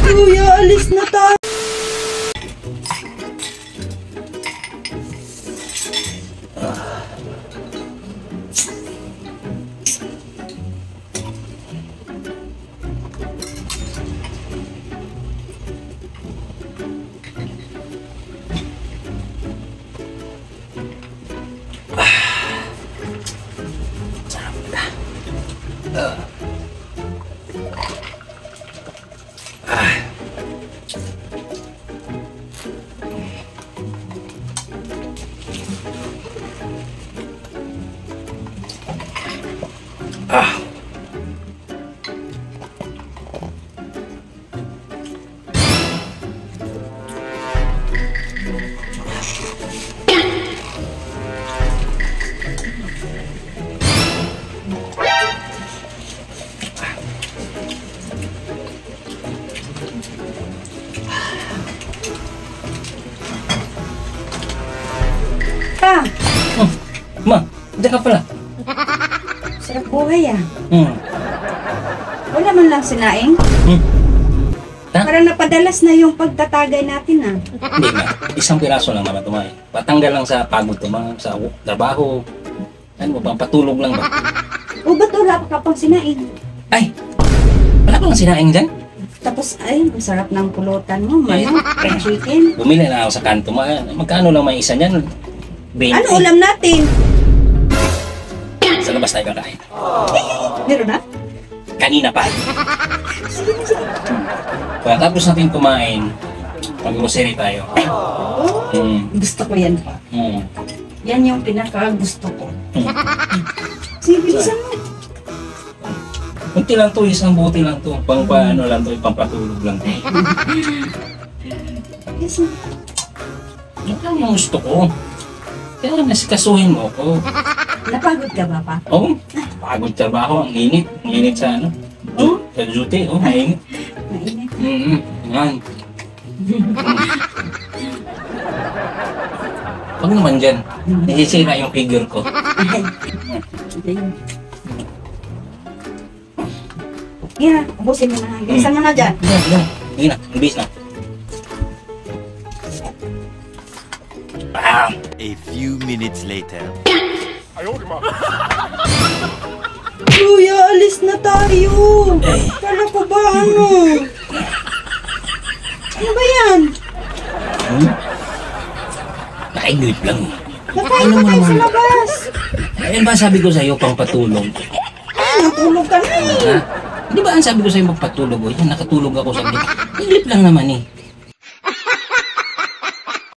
Kuya, alis na tayo. Ma, diyan ka pala. Sarap buhay ah. Hmm. Wala man lang sinaing. Ha? Parang napadalas na yung pagtatagay natin ah. Hindi na. Isang piraso lang naman tumae. Patanggal lang sa pagod tumae, sa trabaho. Ano ba, patulog lang ba? O ba't wala ka pang sinaing? Ay! Wala bang sinaing dyan? Tapos ay, masarap ng pulutan mo, manok, chicken. Bumili na ako sa kanto. Magkano lang may isa niyan? 20. Ano ulam natin? Sa labas tayo kakain. Meron na? Kanina pa. Pagkatapos natin kumain, mag-grocery tayo. Gusto ko yan. Yan yung pinaka-gusto ko. Sige, bilisan mo. Kunti lang to, isang buti lang to. Pang paano lang to, pampatulog lang to. Yes, Yan lang yung gusto ko. Kaya nasikasuhin mo ako. napagod ka ba pa? Oo, pagod trabaho, ang init. Ang init sa ano? Sa duty, mainit. Mainit. Yan. Pag naman dyan, nasisira yung figure ko. Yeah, ubusin mo na. Bilisan mo na dyan. Hindi na, ibis na. A few minutes later. Kuya, alis na tayo. Kala ko ba ano? Ano ba yan? Nakaingrip lang. Nakain pa tayo sa labas. Ayan ba sabi ko sa'yo, pang patulog? Natulog ka na eh. Ha? Di ba ang sabi ko sa'yo magpatulog? Yan, nakatulog ako sa gilid. Ingrip lang naman eh.